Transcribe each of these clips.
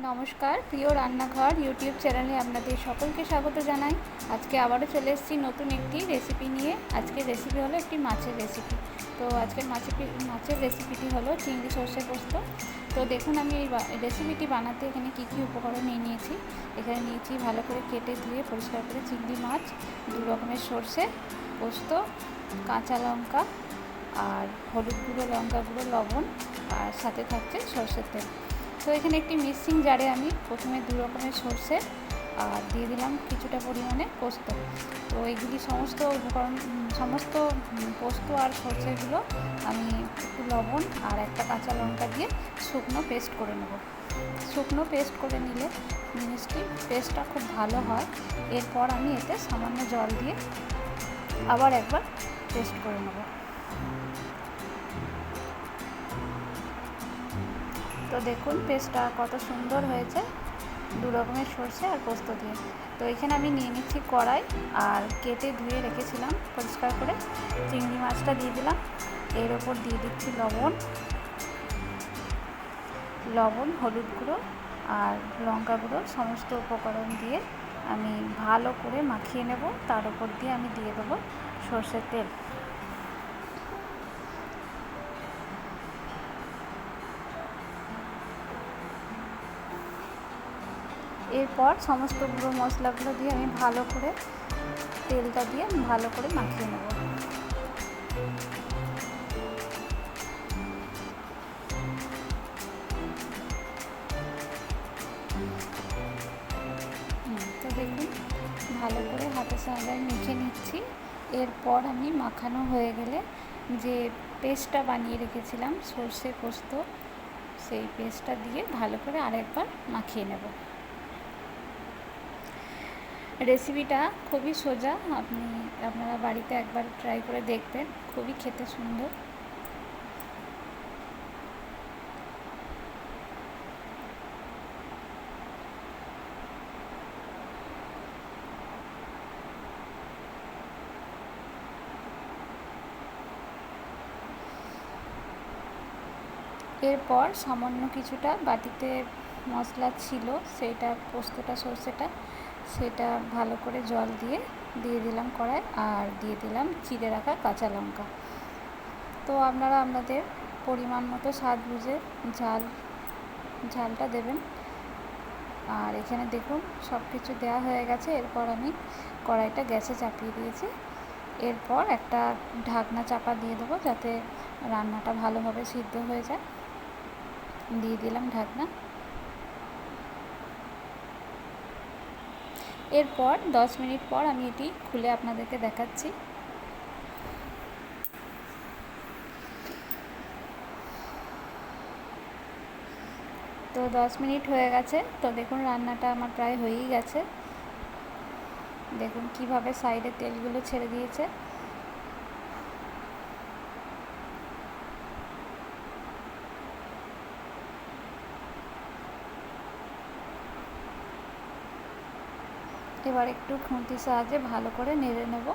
নমস্কার, প্রিয় রান্নাঘর ইউটিউব চ্যানেলে আপনাদের সকলকে স্বাগত জানাই। আজকে আবারও চলে এসেছি নতুন একটি রেসিপি নিয়ে। আজকের রেসিপি হলো একটি মাছের রেসিপি। তো আজকের মাছের রেসিপিটি হলো চিংড়ি সর্ষে পোস্ত। তো দেখুন আমি এই রেসিপিটি বানাতে এখানে কী কী উপকরণ নিয়েছি। এখানে নিয়েছি ভালো করে কেটে ধুয়ে পরিষ্কার করে চিংড়ি মাছ, 2 রকমের সর্ষে পোস্ত, কাঁচা লঙ্কা আর হলুদ গুঁড়ো, লঙ্কা গুঁড়ো, লবণ, আর সাথে থাকছে সর্ষের তেল। তো এখানে একটি মিক্সিং জারে আমি প্রথমে 2 রকমের সর্ষে আর দিয়ে দিলাম কিছুটা পরিমাণে পোস্ত। তো এইগুলি সমস্ত উপকরণ, সমস্ত পোস্ত আর সর্ষেগুলো আমি একটু লবণ আর একটা কাঁচা লঙ্কা দিয়ে শুকনো পেস্ট করে নেব। শুকনো পেস্ট করে নিলে জিনিসটি পেস্টটা খুব ভালো হয়। এরপর আমি এতে সামান্য জল দিয়ে আবার একবার পেস্ট করে নেব। তো দেখুন পেস্টটা কত সুন্দর হয়েছে 2 রকমের সর্ষে আর পোস্ত দিয়ে। তো এখানে আমি নিয়ে নিচ্ছি কড়াই আর কেটে ধুয়ে রেখেছিলাম পরিষ্কার করে চিংড়ি মাছটা দিয়ে দিলাম। এর ওপর দিয়ে দিচ্ছি লবণ, হলুদ গুঁড়ো আর লঙ্কা গুঁড়ো, সমস্ত উপকরণ দিয়ে আমি ভালো করে মাখিয়ে নেব। তার উপর দিয়ে আমি দিয়ে দেবো সর্ষের তেল। এরপর সমস্ত গুঁড়ো মশলাগুলো দিয়ে আমি ভালো করে তেলটা দিয়ে ভালো করে মাখিয়ে নেব। তো দেখুন ভালো করে হাতের সাহায্যে মেখে নিচ্ছি। এরপর আমি মাখানো হয়ে গেলে যে পেস্টটা বানিয়ে রেখেছিলাম সর্ষে পোস্ত, সেই পেস্টটা দিয়ে ভালো করে আরেকবার মাখিয়ে নেব। রেসিপিটা খুবই সোজা, আপনারা বাড়িতে একবার ট্রাই করে দেখবেন, খুবই খেতে সুন্দর। এরপর সামান্য কিছুটা বাটিতে মশলা ছিল, সেটা পোস্তটা সর্ষেটা সেটা ভালো করে জল দিয়ে দিলাম কড়াই, আর দিয়ে দিলাম চিড়ে রাখা কাঁচা লঙ্কা। তো আপনারা আপনাদের পরিমাণ মতো স্বাদ বুঝে ঝালটা দেবেন। আর এখানে দেখুন সব কিছু দেওয়া হয়ে গেছে। এরপর আমি কড়াইটা গ্যাসে চাপিয়ে দিয়েছি। এরপর একটা ঢাকনা চাপা দিয়ে দেবো যাতে রান্নাটা ভালোভাবে সিদ্ধ হয়ে যায়। দিয়ে দিলাম ঢাকনা। এরপর 10 মিনিট পর আমি এটি খুলে আপনাদেরকে দেখাচ্ছি। তো 10 মিনিট হয়ে গেছে। তো দেখুন রান্নাটা আমার প্রায় হয়েই গেছে। দেখুন কিভাবে সাইডে তেলগুলো ছেড়ে দিয়েছে। এবার একটু খুন্তির সাহায্যে ভালো করে নেড়ে নেব।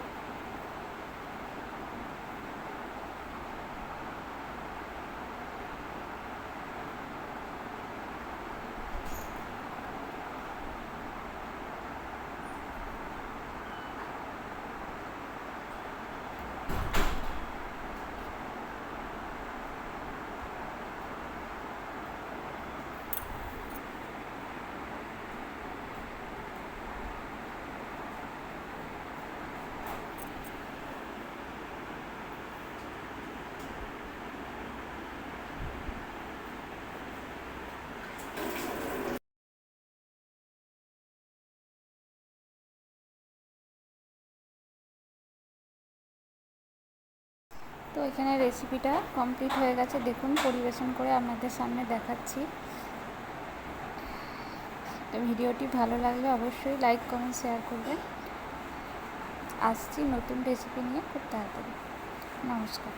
তো এখানে রেসিপিটা কমপ্লিট হয়ে গেছে। দেখুন পরিবেশন করে আপনাদের সামনে দেখাচ্ছি। তো ভিডিওটি ভালো লাগলে অবশ্যই লাইক, কমেন্ট, শেয়ার করবেন। আসছি নতুন রেসিপি নিয়ে খুব তাড়াতাড়ি। নমস্কার।